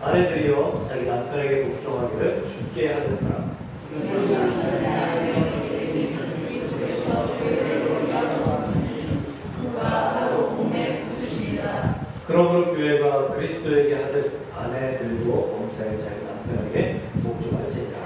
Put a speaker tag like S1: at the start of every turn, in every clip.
S1: 아내들이여 자기 남편에게 복종하기를 주께 하듯하라. 그러므로 교회가 그리스도에게 하듯 아내들도 범사에 자기 남편에게 복종할지니라.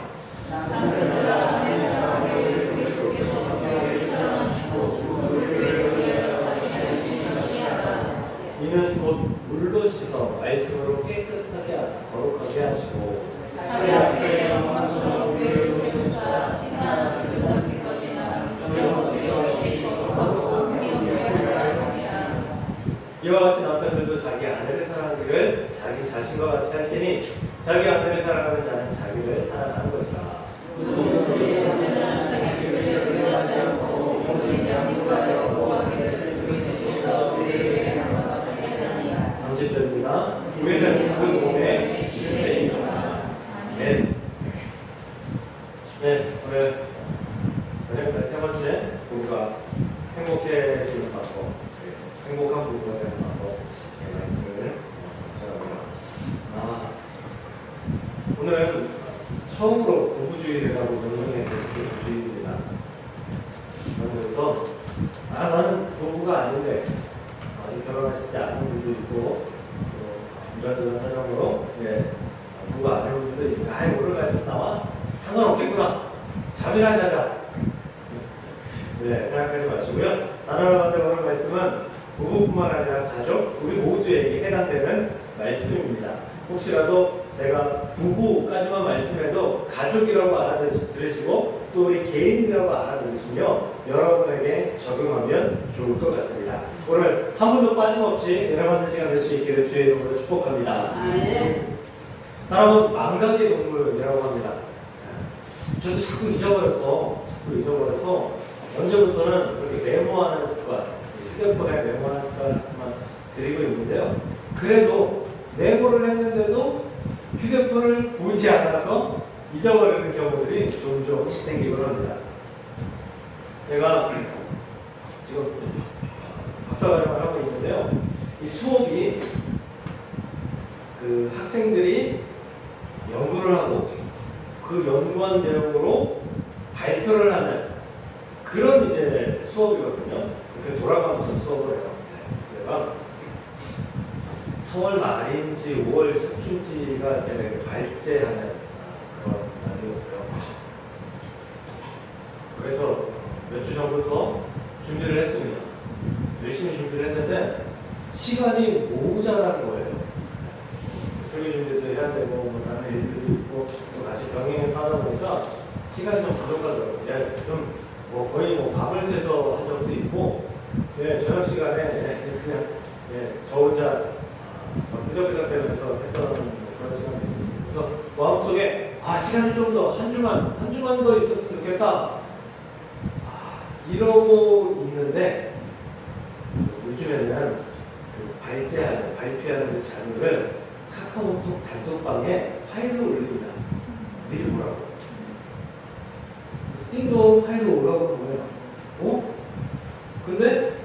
S1: 이는 곧 물로 씻어 말씀으로 깨끗하게 하사 거룩하게 하시고 자기 앞에 영광스러운 교회를 세우사 칭찬하시고 섬길 것이나 영원히 없이 거룩하고 미움을 하시니라. 이와 같이 남편들도 자기 아내를 사랑하기를 자기 자신과 같이 할지니 자기 아내를 사랑하는 자는 자기를 사랑하는 것이라. 입니다. 우리는 그 몸의 실체입니다. 네. 네, 오늘 저녁날 세 번째 부부가 행복해지는 방법, 행복한 부부가 되는 방법 말씀을 전합니다. 오늘은 처음으로 부부주의라고 명명해서 지금 주의입니다. 그래서 나는 부부가 아닌데 아직 결혼하시지 않은 분도 있고 이런저런 사정으로 부부가 안 해본 분도 있고 오늘 말씀 나와 상관없겠구나 잠이나 자자 생각하지 마시고요. 단어로 가운데 오늘 말씀은 부부뿐만 아니라 가족 우리 모두에게 해당되는 말씀입니다. 혹시라도 제가 부부까지만 말씀해도 가족이라고 알아들으시고 또 우리 개인이라고 알아들으시며 여러분에게 적용하면 좋을 것 같습니다. 오늘 한 분도 빠짐없이 내려받는 시간 될 수 있기를 주의 이름으로 축복합니다. 사람은 망각의 동물이라고 합니다. 저도 자꾸 잊어버려서 언제부터는 그렇게 메모하는 습관, 휴대폰에 메모하는 습관만 들이고 있는데요. 그래도 메모를 했는데도 휴대폰을 보지 않아서 잊어버리는 경우들이 종종 생기곤 합니다. 제가 지금 박사과정을 하고 있는데요. 이 수업이 그 학생들이 연구를 하고 그 연구한 내용으로 발표를 하는 그런 이제 수업이거든요. 이렇게 돌아가면서 수업을 해요. 그래서 제가 4월 말인지 5월 초쯤지가 제가 이렇게 발제하는 그런 날이었어요. 그래서 몇 주 전부터 준비를 했습니다. 열심히 준비를 했는데 시간이 모자란 거예요. 설교 준비도 해야 되고 뭐 다른 일들도 있고 또 같이 병행해서 하다 보니까 시간이 좀 부족하더라고요. 좀 뭐 거의 뭐 밤을 새서 한 적도 있고 저녁 시간에 그냥 저 혼자 끄적끄적 대면서 했던 그런 시간이 있었어요. 그래서 마음속에 시간이 좀 더 한 주만 더 있었으면 좋겠다 이러고 있는데 요즘에는 그 발표하는 그 자료를 카카오톡 단톡방에 파일로 올립니다. 미리 보라고. 띵동 파일로 올라오는 거예요. 근데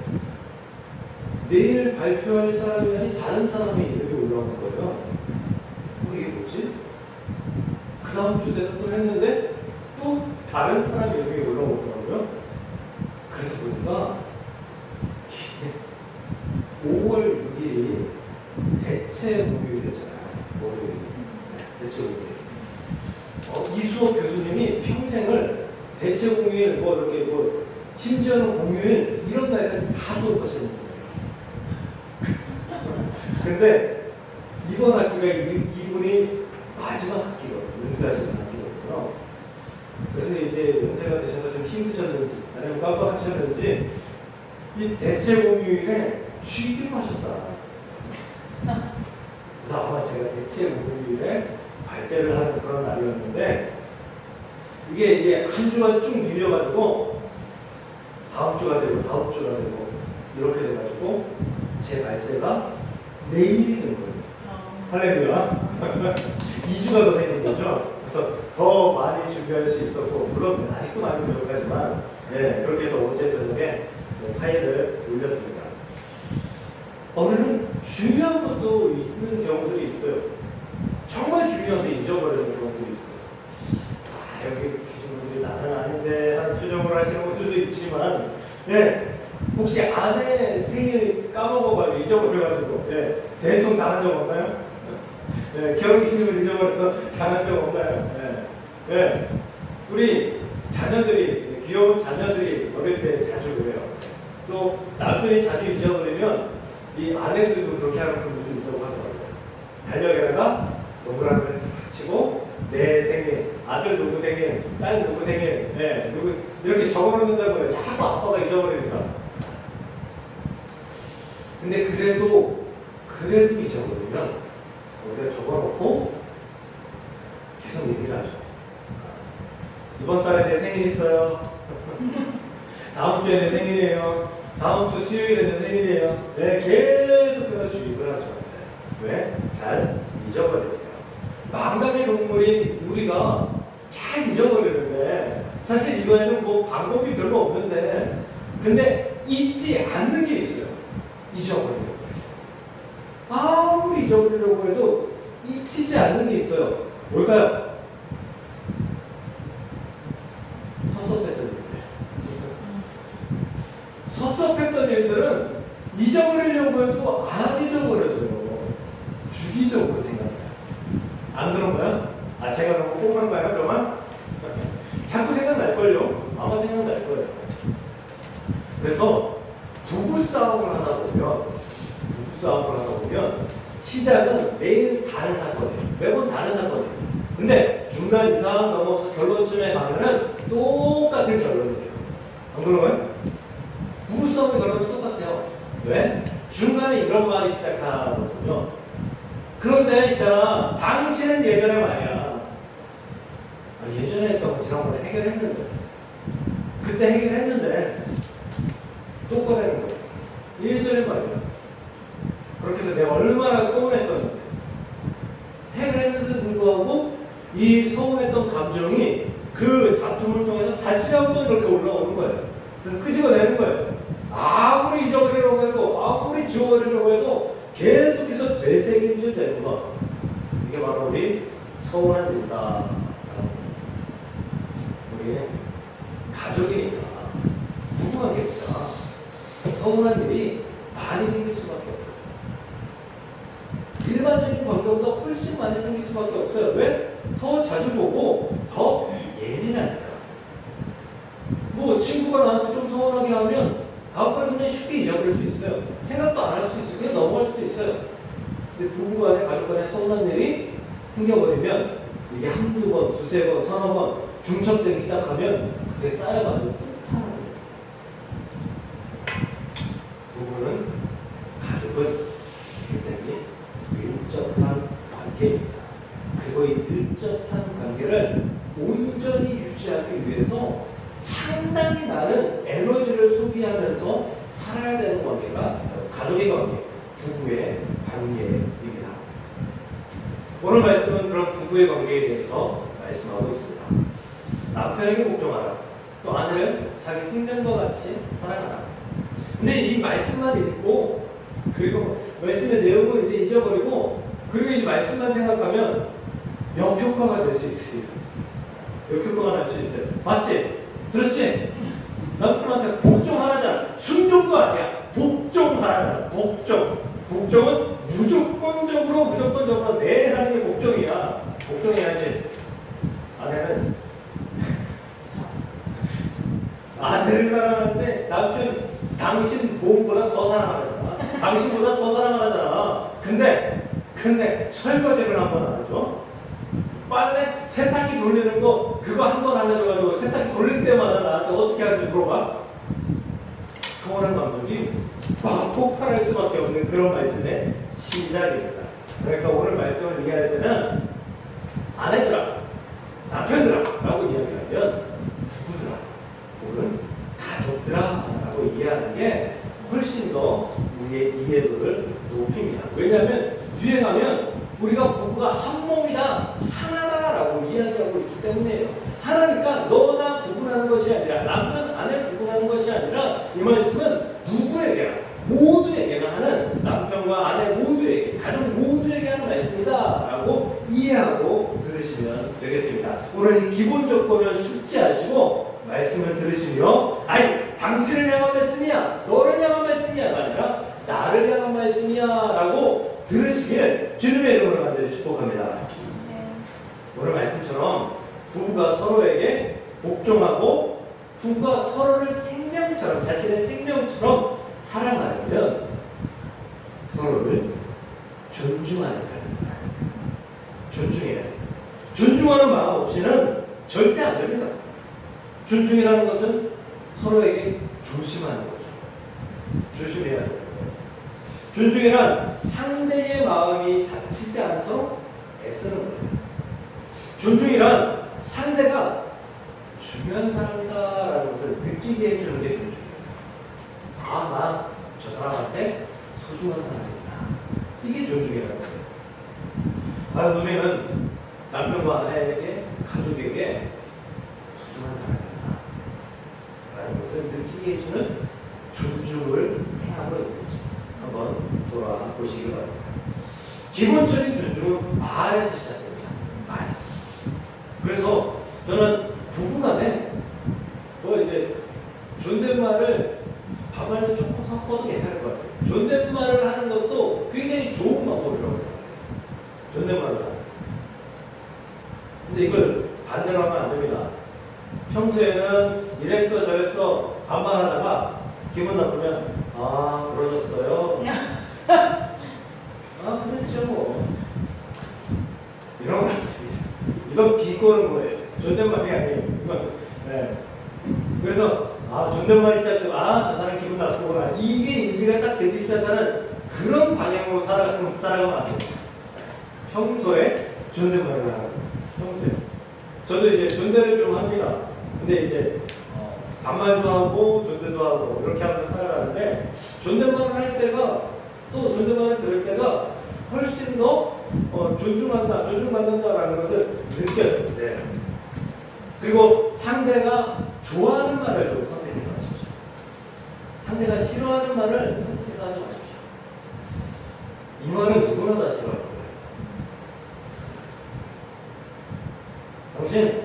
S1: 내일 발표할 사람이 아닌 다른 사람의 이름이 올라오는 거예요. 이게 뭐지? 그 다음 주 돼서 또 했는데 또 다른 사람 이름이 올라오더라고요. 그래서 보니까 5월 6일이 대체 공휴일이었잖아요. 월요일이. 대체 공휴일. 이 수업 교수님이 평생을 대체 공휴일, 이렇게 심지어는 공휴일, 이런 날까지 다 수업하시는 거예요. 근데 이번 학기가 이분이 마지막 학기거든요. 은퇴하시는 학기거든요. 그래서 이제 은퇴가 되셔서 좀 힘드셨는지, 아니면 깜빡하셨는지, 이 대체 공휴일에 취기를 하셨다. 그래서 아마 제가 대체 공휴일에 발제를 하는 그런 날이었는데, 이게 한 주간 쭉 밀려가지고, 다음 주가 되고, 이렇게 돼가지고, 제 발제가 내일이 된 거예요. 할렐루야. 2주가 더 생긴 거죠. 그래서 더 많이 준비할 수 있었고, 물론 아직도 많이 부족하지만, 그렇게 해서 어제 저녁에 파일을 올렸습니다. 오늘은 중요한 것도 있는 경우들이 있어요. 예. 혹시 아내 생일 까먹어가지고 잊어버려가지고 예. 대충 당한 적 없나요? 예. 결혼기념일 잊어버려서 당한 적 없나요? 예. 예. 우리 자녀들이 귀여운 자녀들이 어릴 때 자주 그래요. 또 남편이 자주 잊어버리면 이 아내들도 그렇게 하는 분들도 있다고 하더라고요. 달력에다가 동그라미를 치고 내 생일, 아들 누구 생일, 딸 누구 생일, 네, 누구 이렇게 적어놓는다고요. 자꾸 아빠가 잊어버리니까. 근데 그래도 잊어버리면 거기다 적어놓고 계속 얘기를 하죠. 이번 달에 내 생일 있어요. 다음 주에 내 생일이에요. 다음 주 수요일에 내 생일이에요. 네, 계속해서 주입을 하죠. 왜? 잘 잊어버리니까. 망각의 동물인 우리가 잘 잊어버리는데 사실 이거에는 뭐 방법이 별로 없는데 근데 잊지 않는 게 있어요. 잊어버리려고 해요. 아무리 잊어버리려고 해도 잊히지 않는 게 있어요. 뭘까요? 섭섭했던 일들. 섭섭했던 일들은 잊어버리려고 해도 안 잊어버려져요. 주기적으로 생각해요. 안 그런가요? 아, 제가 너무 꽁한가요, 저만? 자꾸 생각날걸요? 아마 생각날 거예요. 그래서 부부싸움을 하다 보면 시작은 매일 다른 사건이에요. 매번 다른 사건이에요. 근데 중간 이상 넘어서 결론쯤에 가면은 똑같은 결론이에요. 안 그런가요? 부부싸움의 결론은 똑같아요. 왜? 중간에 이런 말이 시작하거든요. 그런데 있잖아, 당신은 예전에 말이야. 예전에 했던 거 지난번에 해결했는데. 그때 해결했는데 또 꺼내는 거야. 예전에 말이야. 그렇게 해서 내가 얼마나 서운했었는데. 해결했는데도 불구하고 이 서운했던 감정이 그 다툼을 통해서 다시 한번 이렇게 올라오는 거예요. 그래서 끄집어내는 거예요. 아무리 잊어버리려고 해도 아무리 지워버리려고 해도 계속해서 되새김질 되는 것. 이게 바로 우리 서운한 일이다. 우리 가족이니까 부부관계니까 서운한 일이 많이 생길 수밖에 없어요. 일반적인 관계보다 훨씬 많이 생길 수밖에 없어요. 왜? 더 자주 보고 더 예민하니까. 뭐 친구가 나한테 좀 서운하게 하면 다음번에 그냥 쉽게 잊어버릴 수 있어요. 생각도 안 할 수도 있어요. 그냥 넘어갈 수도 있어요. 근데 부부간에 가족간에 서운한 일이 생겨버리면 이게 한두 번, 두세 번, 서너 번 중첩되기 시작하면 그게 쌓여가지고 폭발하는 거예요. 부부는, 가족은 굉장히 밀접한 관계입니다. 그리고 이 밀접한 관계를 온전히 유지하기 위해서 상당히 많은 에너지를 소비하면서 살아야 되는 관계가 가족의 관계, 부부의 관계입니다. 오늘 말씀은 그런 부부의 관계에 대해서 말씀하고 있습니다. 남편에게 복종하라. 또 아내를 자기 생명과 같이 사랑하라. 근데 이 말씀만 읽고 그리고 말씀의 내용은 이제 잊어버리고 그리고 이 말씀만 생각하면 역효과가 될 수 있습니다. 역효과가 날 수 있어요. 맞지? 들었지? 남편한테 복종하라잖아. 순종도 아니야. 복종하라잖아. 복종. 복종은 무조건적으로 내 하는 게 복종이야. 복종해야지. 아내는 아내를 사랑하는데 남편 당신 몸보다 더 사랑하잖아. 당신보다 더 사랑하잖아. 근데 설거지를 한 번 안 해줘. 빨래 세탁기 돌리는 거 그거 한 번 안 해줘가지고 세탁기 돌릴 때마다 나한테 어떻게 하는지 물어봐. 서운한 감정이 막 폭발할 수밖에 없는 그런 말씀의 시작입니다. 그러니까 오늘 말씀을 이해할 때는 아내들아, 남편들아 라고 이야기하면 부부들아 혹은 가족들아 라고 이해하는 게 훨씬 더 우리의 이해도를 높입니다. 왜냐하면 유행하면 우리가 부부가 한 몸이다, 하나다라고 이야기하고 있기 때문이에요. 하나니까 너나 부부라는 것이 아니라 남편, 아내 부부라는 것이 아니라 이 말씀은 누구에게나 모두에게나 하는 남편과 아내 모두에게, 가족 모두에게 하는 말씀이다 라고 이해하고 들으시면 되겠습니다. 오늘 이 기본 조건을 숙지하시고 말씀을 들으시며 당신을 향한 말씀이야, 너를 향한 말씀이야가 아니라 나를 향한 말씀이야라고 들으시길 주님의 이름으로 간절히 축복합니다. 오늘 말씀처럼 부부가 서로에게 복종하고 부부가 서로를 생명처럼, 자신의 생명처럼 사랑하려면 서로를 존중하는 삶을 살아야 돼요. 존중해야 돼요. 존중하는 마음 없이는 절대 안 됩니다. 존중이라는 것은 서로에게 조심하는 거죠. 조심해야 돼요. 존중이란 상대의 마음이 다치지 않도록 애쓰는 거예요. 존중이란 상대가 중요한 사람이다라는 것을 느끼게 해주는 게 존중이에요. 나 저 사람한테 소중한 사람이구나. 이게 존중이라는 거예요. 우리는 남편과 아내에게, 가족에게 소중한 사람이구나 라는 것을 느끼게 해주는 존중을 행하고 있는지 한번 돌아보시기 바랍니다. 기본적인 존중은 말에서 시작됩니다. 말. 그래서 저는 부부간에 또 이제 존댓말을 반말도 조금 섞어도 괜찮을 것 같아요. 존댓말을 하는 것도 굉장히 좋은 방법이라고 생각해요. 존댓말을 하는 거. 근데 이걸 반대로 하면 안 됩니다. 평소에는 이랬어 저랬어 반말하다가 기분 나쁘면 그러셨어요. 그렇죠 뭐. 이런 거 같습니다. 이건 비꼬는 거예요. 존댓말이 아니에요. 이건. 네. 그래서 존댓말이 시작되고 저 사람 기분 나쁘구나. 이게 인지가 딱 되기 시작하는 그런 방향으로 살아가면 안 돼요. 평소에 존댓말을 하는 거예요. 평소에. 저도 이제 존댓을 좀 합니다. 근데 이제 반말도 하고 존댓도 하고 이렇게 하면서 살아가는데 존댓말을 할 때가 또 존댓말을 들을 때가 훨씬 더 존중받는다라는 것을 느껴요. 네. 그리고 상대가 좋아하는 말을 좀 선택해서 하십시오. 상대가 싫어하는 말을 선택해서 하지 마십시오. 이 말은 누구나 다 싫어할 거예요. 당신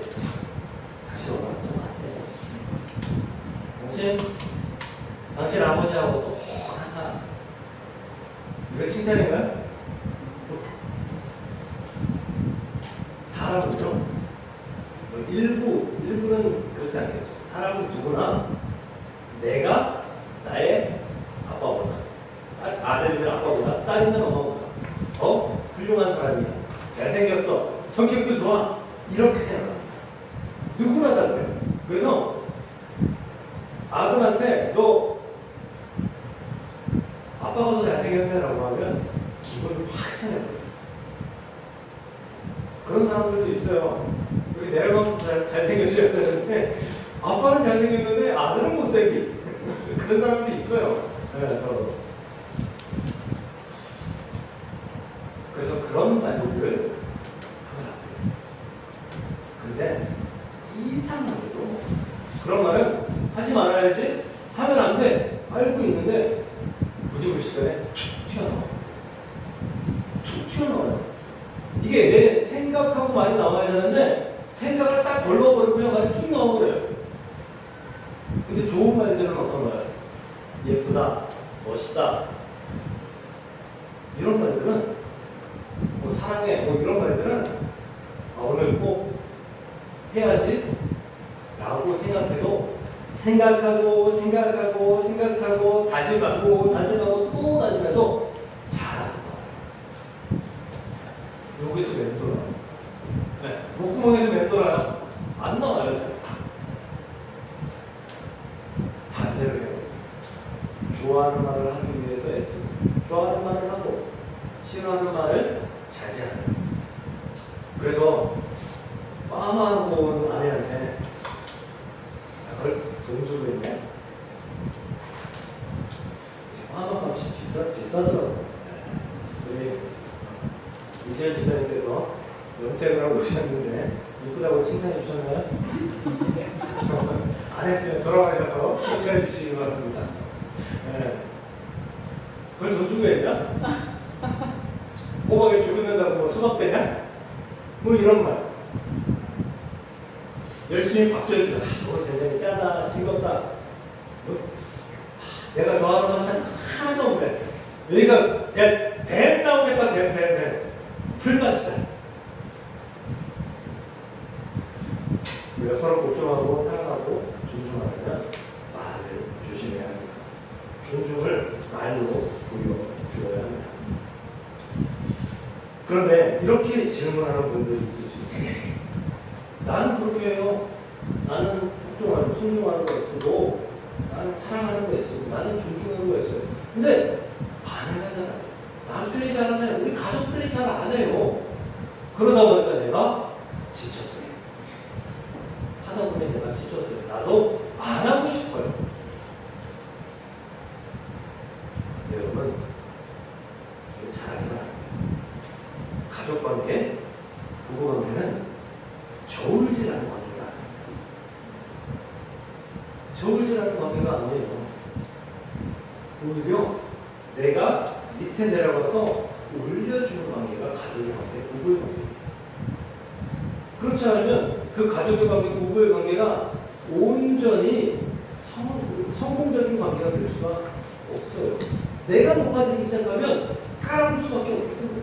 S1: 너랑 똑같아. 당신 아버지하고 똑같아. 이거 칭찬인가요? 사람은요, 일부는 그렇지 않겠죠. 사람은 누구나 내가 나의 아빠보다, 아들이면 아빠보다, 딸이면 엄마보다 더 훌륭한 사람이야. 잘생겼어. 성격도 좋아. 이렇게 생각합니다. 누구나 다 그래요. 그래서 아들한테 너 아빠가 더 잘생겼네라고 하면 기분이 확 상해요. 그런 사람들도 있어요. 여기 내려가면서 잘생겨줘야 되는데 아빠는 잘생겼는데 아들은 못생긴 그런 사람도 있어요. 네, 저도. 그래서 그런 말들을 하면 안 돼요. 근데 이상하게도 그런 말은 하지 말아야지, 하면 안 돼, 알고 있는데 부지불식간에 툭 튀어나와요. 이게 내 생각하고 말이 나와야 되는데 생각을 딱 걸러버리고 그냥 말이 툭 나와버려요. 근데 좋은 말들은 어떤 거예요? 예쁘다, 멋있다, 이런 말들은 사랑해, 이런 말들은 오늘 꼭 해야지 라고 생각해도 생각하고 다짐하고 또 다짐해도 잘 안 나와요. 여기서 맴돌아요. 네, 목구멍에서 맴돌아요. 안 나와요. 반대로 해요. 좋아하는 말을 하기 위해서 애쓰고, 좋아하는 말을 하고 싫어하는 말을 자제하는. 그래서 빠마하고 온 아내한테 그걸 돈 주고 있네? 빠마 값이 비싸더라고요. 우리 이재현 기자님께서 염색을 하고 오셨는데 이쁘다고 칭찬해 주셨나요? 안 했으면 돌아가셔서 칭찬해 주시기 바랍니다. 네. 그걸 돈 주고 했냐? 호박에 죽는다고 수박되냐? 이런 말. 열심히 밥 줘주면 오늘 굉장히 짜다, 싱겁다. 내가 좋아하는 반찬 하나도 없네. 여기가 뱀 나오겠다. 뱀. 풀만치다. 우리가 서로 걱정하고 사랑하고 존중하려면 말을 조심해야 합니다. 존중을 말로 보여주어야 합니다. 그런데 이렇게 질문하는 분들이 있을 수 있어요. 나는 그렇게 해요. 나는 복종하고 순종하는 거 있어도, 나는 사랑하는 거 있어도, 나는 존중하는 거 있어요. 근데 아내가 잘 안 해요. 남편이 잘 안 해요. 우리 가족들이 잘 안 해요. 그러다 보니까 내가 지쳤어요. 하다 보니 내가 지쳤어요. 나도 안 하고 싶어요. 여러분, 잘하지 말아요. 가족관계, 부부관계는 저울질하는 관계가 아닙니다. 저울질하는 관계가 아니에요. 오히려 내가 밑에 내려가서 올려주는 관계가 가족의 관계, 부부의 관계. 그렇지 않으면 그 가족의 관계, 부부의 관계가 온전히 성공적인 관계가 될 수가 없어요. 내가 높아지기 시작하면 깔아볼 수밖에 없기 때문에,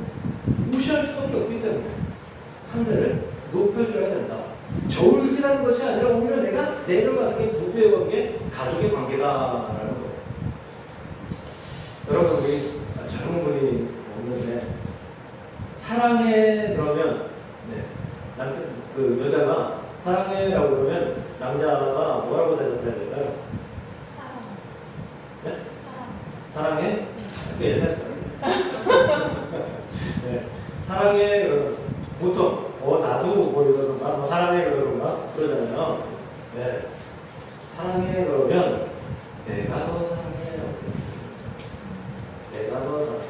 S1: 무시할 수밖에 없기 때문에 상대를 높여줘야 된다. 저울질하는 것이 아니라 오히려 내가 내려가는 게 부부의 관계, 가족의 관계다라는 거예요. 여러분, 우리 젊은 분이 없는데 사랑해 그러면 그 여자가 사랑해라고 그러면 남자가 뭐라고 대답해야 될까요? 네? 사랑해? 그 옛날 사랑해. 네. 사랑해 그러면 보통 나도 뭐 이러던가 사랑해 그러던가 그러잖아요. 네. 사랑해 그러면 내가 더 사랑해라고 내가 더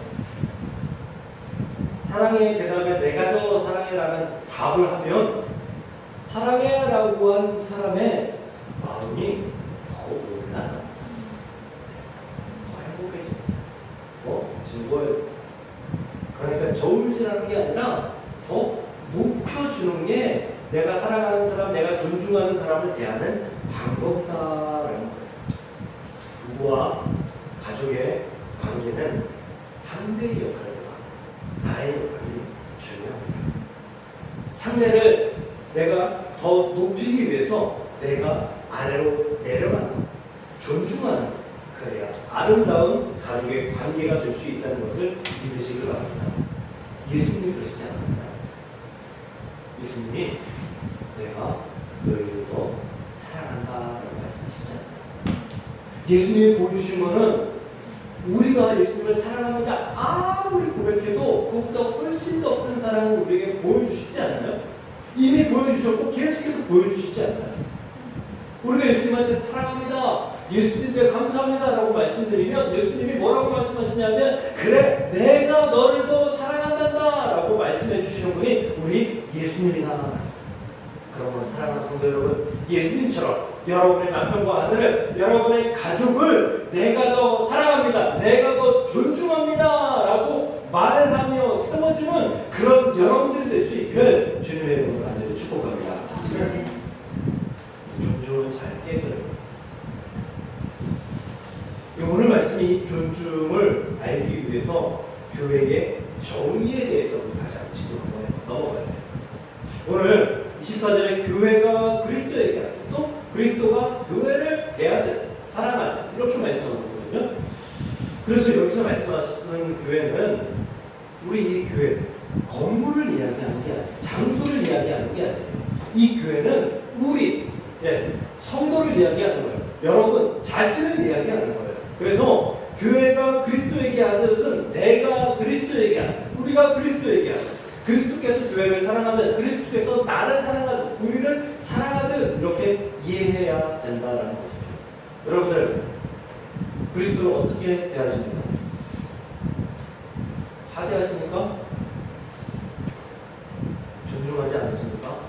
S1: 사랑해 대답에 내가 더 사랑해라는 답을 하면 사랑해라고 한 사람의 마음이 더 올라가, 더 행복해져, 더 즐거워요. 그러니까 저울질하는 게 아니라 더 높여주는 게 내가 사랑하는 사람, 내가 존중하는 사람을 대하는 방법이다라는 거예요. 부부와 가족의 관계는 상대의 역할보다 나의 역할이 중요합니다. 상대를 내가 더 높이기 위해서 내가 아래로 내려가는, 존중하는, 그래야 아름다운 가족의 관계가 될 수 있다는 것을 믿으시길 바랍니다. 예수님이 그러시지 않았나요? 예수님이 내가 너희를 더 사랑한다라고 말씀하시잖아요. 예수님이 보여주신 것은 우리가 예수님을 사랑합니다 아무리 고백해도 그것보다 훨씬 더 큰 사랑을 우리에게 보여주시지 않나요? 이미 보여주셨고 계속해서 보여주시지 않나요? 우리가 예수님한테 사랑합니다, 예수님께 감사합니다 라고 말씀드리면 예수님이 뭐라고 말씀하시냐면 그래 내가 너를 더 사랑한단다 라고 말씀해 주시는 분이 우리 예수님이다. 그러면 사랑하는 성도 여러분, 예수님처럼 여러분의 남편과 아들을, 여러분의 가족을 내가 더 사랑합니다, 내가 더 존중합니다 라고 말하며 세워주는 그런 여러분들이 될 수 있기를 주님의 이름으로 간절히 축복합니다. 존중은 잘 깨져요. 오늘 말씀이 존중을 알기 위해서 교회의 정의에 대해서 다시 한번 짚고 넘어가야 돼요. 오늘 24절에 교회가 그리스도에게 하고 또 그리스도가 교회를 대해야 돼, 사랑하야 돼, 이렇게 말씀하고 있거든요. 그래서 여기서 말씀하시는 교회는 우리 이 교회 건물을 이야기하는 게 아니에요. 장소를 이야기하는 게 아니에요. 이 교회는 우리 성도를 이야기하는 거예요. 여러분 자신을 이야기하는 거예요. 그래서 교회가 그리스도에게 하는 것은 내가 그리스도에게 하는, 우리가 그리스도에게 하는, 그리스도께서 교회를 사랑하듯 그리스도께서 나를 사랑하듯 우리를 사랑하듯 이렇게 이해해야 된다라는 것이죠. 여러분들 그리스도를 어떻게 대하십니까? 하대하십니까? 존중하지 않으십니까?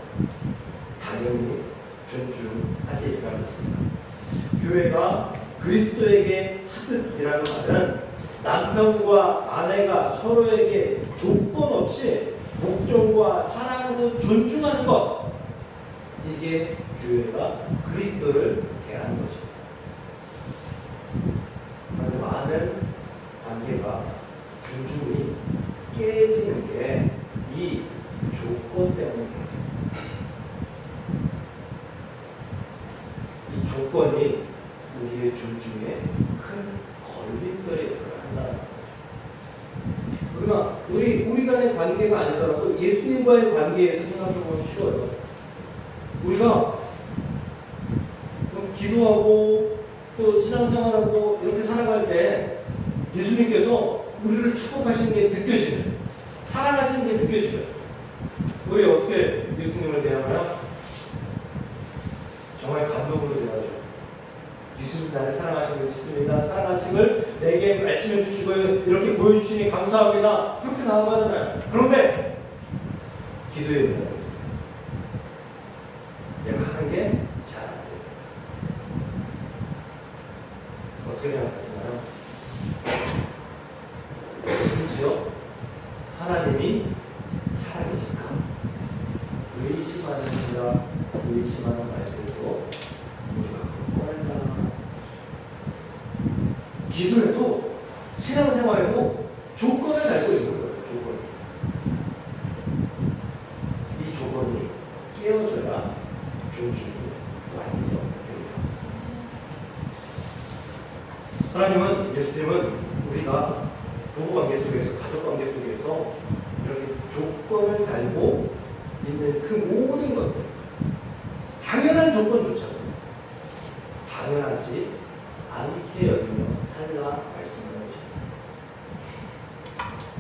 S1: 당연히 존중하시리라 믿습니다. 교회가 그리스도에게 하듯이라는 말은 남편과 아내가 서로에게 조건 없이 복종과 사랑으로 존중하는 것, 이게 교회가 그리스도를 대하는 것입니다. 존중이 깨지는 게 이 조건 때문이겠어요. 이 조건이 우리의 존중에 큰 걸림돌이 역할을 한다는 거죠. 우리가 우리 간의 관계가 아니더라도 예수님과의 관계에서 생각해보면 쉬워요. 우리가 기도하고 또 신앙생활하고 이렇게 살아갈 때 예수님께서 우리를 축복하시는 게 느껴지는, 사랑하시는 게 느껴지는, 우리 어떻게 예수님을 대하나요? 정말 감동으로 대하죠. 예수님 나를 사랑하시는 걸 믿습니다. 사랑하심을 내게 말씀해 주시고 이렇게 보여주시니 감사합니다. 그렇게 나아가잖아요. 그런데 기도에 응답을 내가 하는 게 잘 안 돼요. 어떻게 생각하시나요? 심지어 하나님이 살아계실까? 의심하는 말들도 우리가 꺼낸다. 기도에도 신앙생활에도 조건을 달고 있는 거예요. 조건. 이 조건이 깨어져야 존중이 완성됩니다. 하나님은, 예수님은 우리가 부부관계 속에서, 가족관계 속에서 이렇게 조건을 달고 있는 그 모든 것들, 당연한 조건조차도 당연하지 않게 여기며 살라 말씀을 하십니다.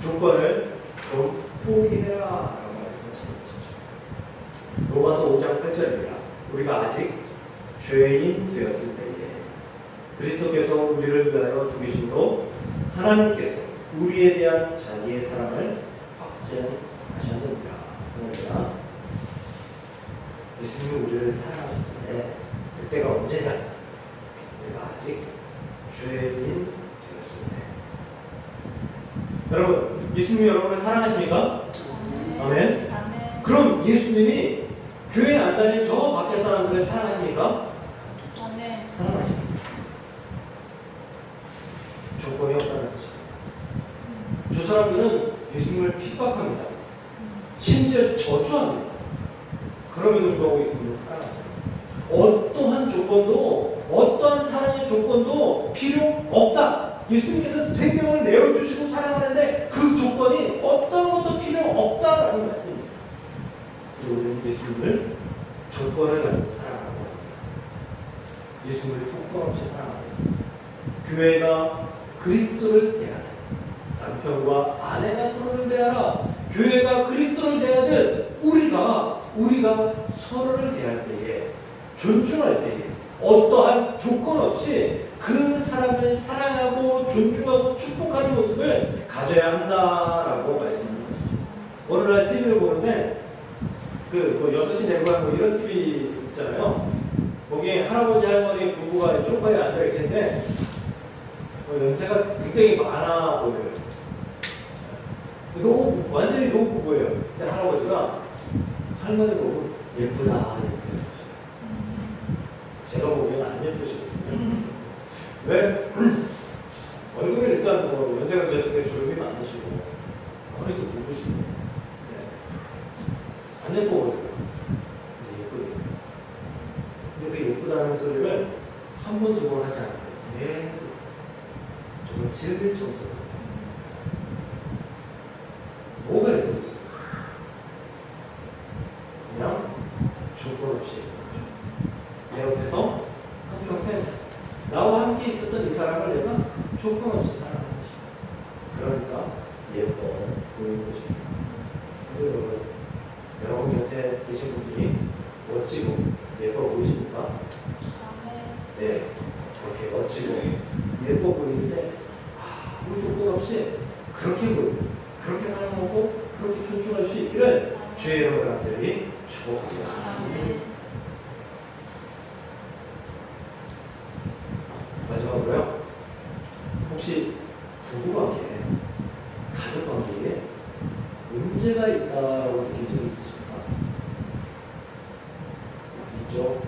S1: 조건을 좀 포기해라 라고 말씀하시는 것이죠. 로마서 5장 8절입니다. 우리가 아직 죄인 되었을 때에 그리스도께서 우리를 위하여 죽이심으로 하나님께서 우리에 대한 자기의 사랑을 확증하셨느니라. 그러니까 예수님이 우리를 사랑하셨을 때 그때가 언제냐? 우리가 아직 죄인 되었을 때. 여러분, 예수님이 여러분을 사랑하십니까? 아멘. 그럼 예수님이 교회 안 다니는 저 밖에 사람들을 사랑하십니까? 사랑하십니다. 조건이 없다는 뜻입니다. 저 사람들은 예수님을 핍박합니다. 심지어 저주합니다. 그럼에도 불구하고 예수님을 사랑하십니다. 어떠한 조건도, 어떠한 사랑의 조건도 필요 없다. 예수님께서 생명을 내어주시고 사랑하는데 그 조건이 어떤 것도 필요 없다라는 말씀입니다. 우리는 예수님을 조건을 가지고 사랑하고 합니다. 예수님을 조건 없이 사랑합니다. 교회가 그리스도를 대하듯 남편과 아내가 서로를 대하라. 교회가 그리스도를 대하듯 우리가 서로를 대할 때에, 존중할 때에 어떠한 조건 없이 그 사람을 사랑하고 존중하고 축복하는 모습을 가져야 한다라고 말씀하는 것이죠. 어느 날 TV를 보는데 6시 내고향 이런 TV 있잖아요. 거기에 할아버지 할머니 부부가 소파에 앉아 계신데 연세가 굉장히 많아 보여요. 완전히 노 보여요. 근데 할아버지가 할머니 보고 예쁘다. 제가 보기엔 안 예쁘시거든요. 왜? 얼굴에 일단 연세가 됐을 때 주름이 많으시고 머리도 굵으시고 안 예뻐 보여요. 근데 예쁘대요. 근데 그 예쁘다는 소리를 한 번, 두 번 하지 않으세요. 계속 정말 즐길 정도로 하세요. 뭐가 예쁘고 있어요? 그냥 조건 없이 내 옆에서 한평생 나와 함께 있었던 이 사람을 내가 조건 없이 사랑하는 것입니다. 그러니까 예뻐 보이는 것입니다. 여러분 곁에 계신 분들이 멋지고 예뻐 보이십니까? 네, 그렇게 멋지고 예뻐 보이는데 아무 조건 없이 그렇게 보이고 그렇게 사랑하고 그렇게 존중할 수 있기를 주의 이름으로 간절히 축복합니다. 마지막으로요, 혹시 부부관계, 가족관계에 문제가 있다고 느낀 적이 있으십니까? 있죠?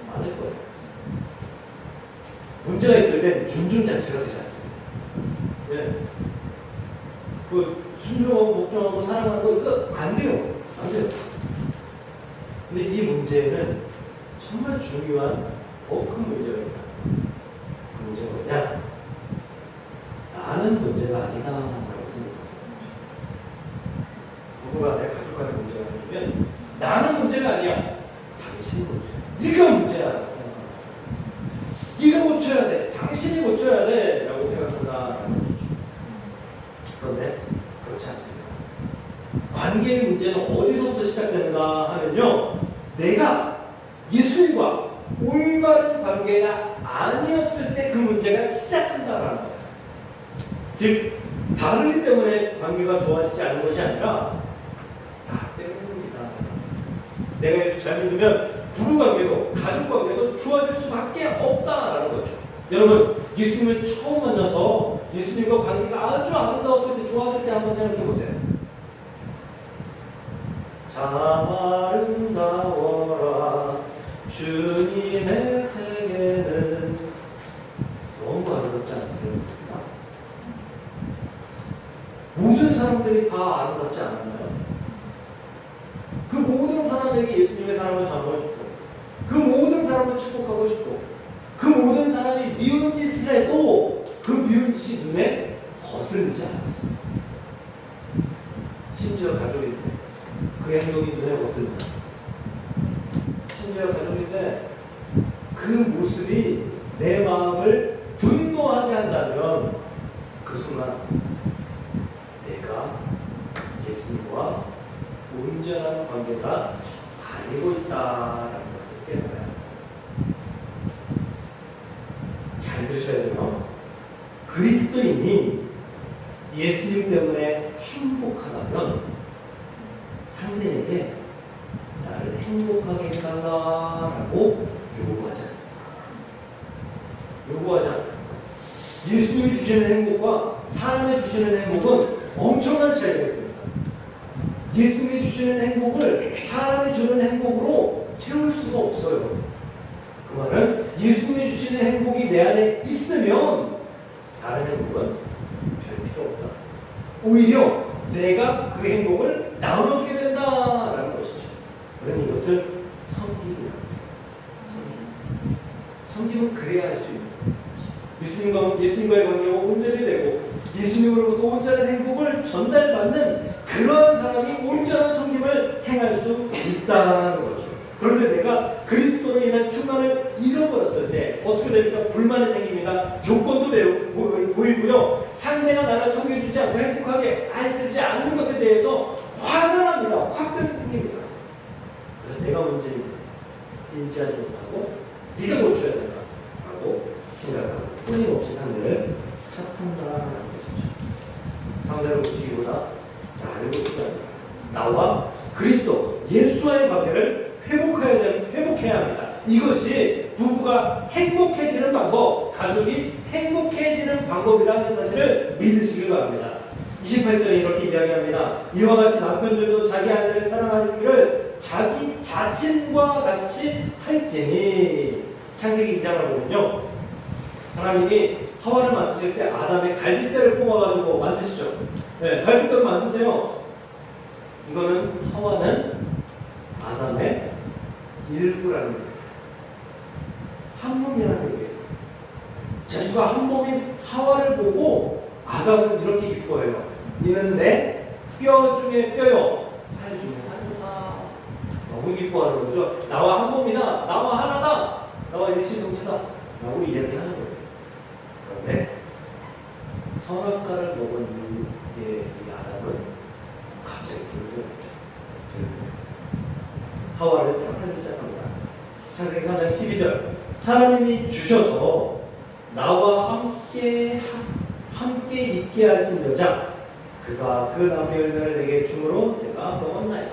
S1: 많을 거예요. 문제가 있을 땐 존중 자체가 되지 않습니다. 네. 순종하고 복종하고 사랑하는 거 이거 안 돼요. 안 돼요. 근데 이 문제는 정말 중요한 더 큰 문제가 있다. 그 문제가 뭐냐? 나는 문제가 아니다 라고 생각합니다. 부부간에 가족간의 문제가 아니면 나는 문제가 아니야. 당신이 문제야. 네가 문제야 라고 생각합니다. 네가 고쳐야 돼. 당신이 고쳐야 돼 라고 생각한다. 그런데 그렇지 않습니다. 관계의 문제는 어디서부터 시작되는가 하면요, 내가 예수님과 올바른 관계가 아니었을 때 그 문제가 시작한다라는 거예요. 즉 다르기 때문에 관계가 좋아지지 않는 것이 아니라 나 때문입니다. 내가 예수 잘 믿으면 부부관계도 가족관계도 좋아질 수밖에 없다라는 거죠. 여러분, 예수님을 처음 만나서 예수님과 관계가 아주 아름다웠을 때, 좋았을 때 한번 생각해 보세요. 참 아름다워라 주님의 세계는. 너무 아름답지 않습니까? 모든 사람들이 다 아름답지 않았나요? 그 모든 사람에게 예수님의 사랑을 전하고 싶고, 그 모든 사람을 축복하고 싶고, 그 모든 사람이 미운 짓을 해도 그 미운 짓이 눈에 거슬리지 않았어요. 심지어 가족인데 그 행동이 눈에 거슬린다. 심지어 가족인데 그 모습이 내 마음을 분노하게 한다면 그 순간 내가 예수님과 온전한 관계가 아니고 있다라는 것을 깨달아야 합니다. 잘 들으셔야 돼요. 그리스도인이 예수님 때문에 행복하다면 상대에게 나를 행복하게 해달라고 요구하지 않습니다. 요구하지 않아요. 예수님이 주시는 행복과 사람이 주시는 행복은 엄청난 차이가 있습니다. 예수님이 주시는 행복을 사람이 주는 행복으로 채울 수가 없어요. 그 말은 예수님이 주시는 행복이 내 안에 있으면 다른 행복은 별 필요 없다. 오히려 내가 그 행복을 나눠주게 된다라는 것이죠. 그러니 이것을 섬김이라고 합니다. 섬김은 그래야 할 수 있는 예수님과의 관계가 온전히 되고 예수님으로부터 온전한 행복을 전달받는 그러한 사람이 온전한 섬김을 행할 수 있다는 거죠. 그런데 내가 그리스도로 인한 충만을 잃어버렸을 때 어떻게 됩니까? 불만이 생깁니다. 조건도 보이고요. 상대가 나를 섬겨주지 않고 행복하게 해주지 않는 것에 대해서 화가 납니다. 화병이 생깁니다. 그래서 내가 문제인데 인지하지 못하고 네가 고쳐야 된다라고 생각하고 끊임없이 상대를 탓한다라는 것이죠. 상대를 고치기보다 나를 고쳐야 된다. 나와 그리스도 예수와의 관계를 회복해야 합니다. 이것이 부부가 행복해지는 방법, 가족이 행복해지는 방법이라는 사실을 믿으시길 바랍니다. 28절에 이렇게 이야기합니다. 이와 같이 남편들도 자기 아내를 사랑하기를 자기 자신과 같이 할지니. 창세기 2장을 보면요, 하나님이 하와를 만드실 때 아담의 갈빗대를 뽑아가지고 만드시죠. 네, 갈빗대를 만드세요. 이거는 하와는 아담의 일부라는 거예요. 한 몸이라는 거예요. 자신과 한 몸인 하와를 보고 아담은 이렇게 기뻐해요. 이는 내 뼈 중에 뼈요, 살 중에 살이다. 너무 기뻐하는 거죠. 나와 한 몸이다. 나와 하나다. 나와 일신동체다. 라고 이야기하는 거예요. 그런데 선악과를 먹은 이후에 이 아담은 갑자기 돌변했죠. 하와를 탓하기 시작합니다. 창세기 3장 12절. 하나님이 주셔서 나와 함께 있게 하신 여자, 그가 그 나무의 열매를 내게 주므로 내가 먹었나이다.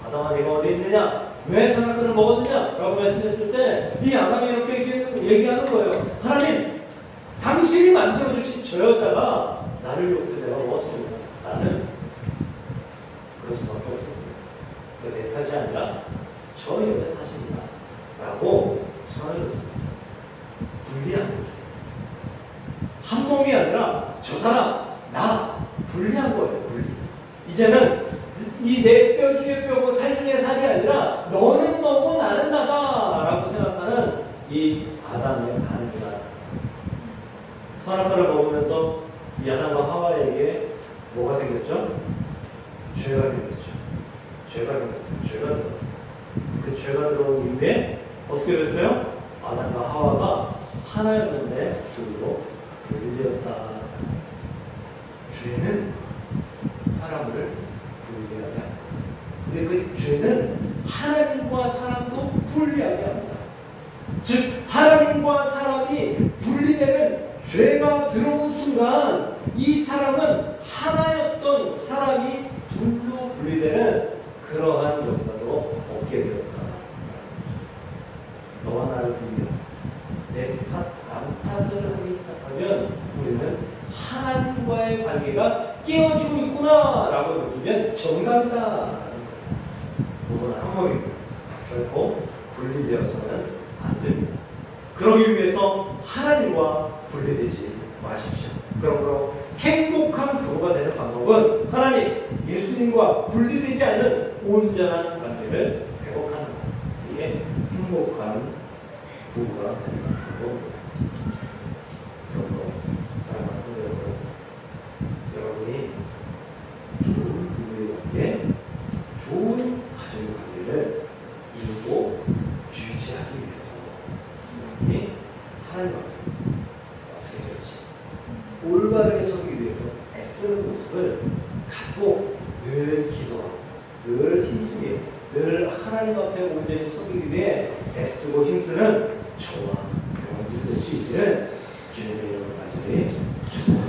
S1: 아담아, 네가 어디 있느냐? 왜 선악과를 먹었느냐? 라고 말씀했을 때 이 아담이 이렇게 얘기하는 거예요. 하나님, 당신이 만들어주신 저 여자가 나를 욕해 내가 먹었습니다. 나는 그럴 수밖에 없었습니다. 내 탓이 아니라 저 여자 탓입니다. 라고 선을 했습니다. 분리한 거죠. 한 몸이 아니라 저 사람, 나, 이 내 뼈 중에 뼈고 살 중에 살이 아니라 너는 너고 나는 나다라고 생각하는 이 아담의 반응이다. 선악과를 먹으면서 이 아담과 하와에게 뭐가 생겼죠? 죄가 생겼죠. 죄가 생겼어요. 죄가 들어왔어요. 그 죄가 들어온 이후에 어떻게 됐어요? 아담과 하와가 하나였는데 둘로 분리되었다. 죄는 사람을 분리하게 합니다. 근데 그 죄는 하나님과 사람도 분리하게 합니다. 즉 하나님과 사람이 분리되는 죄가 들어온 순간 이 사람은 하나였던 사람이 둘로 분리되는 그러한 역사도 없게 되었다. 너와 나를 분리하고 내 탓, 남 탓을 하기 시작하면 우리는 하나님과의 관계가 깨어지고 있구나라고 느끼면 정답이다. 그건 항목입니다. 결코 분리되어서는 안 됩니다. 그러기 위해서 하나님과 분리되지 마십시오. 그러므로 행복한 부부가 되는 방법은 하나님, 예수님과 분리되지 않는 온전한 관계를 회복하는 것. 이게 행복한 부부가 되는 방법입니다. 그러므로 사랑하는 성도 여러분, 여러분이 좋은 부부의 관계, 좋은 가정의 관계를 이루고 유지하기 위해서 여러분이 하나님 앞에 어떻게 설지 올바르게 서기 위해서 애쓰는 모습을 갖고 늘 기도하고 늘 힘쓰게 늘 하나님 앞에 온전히 서기 위해 애쓰고 힘쓰는 저와 여러분들 될 수 있기를 주님의 이름으로 간절히 축복합니다.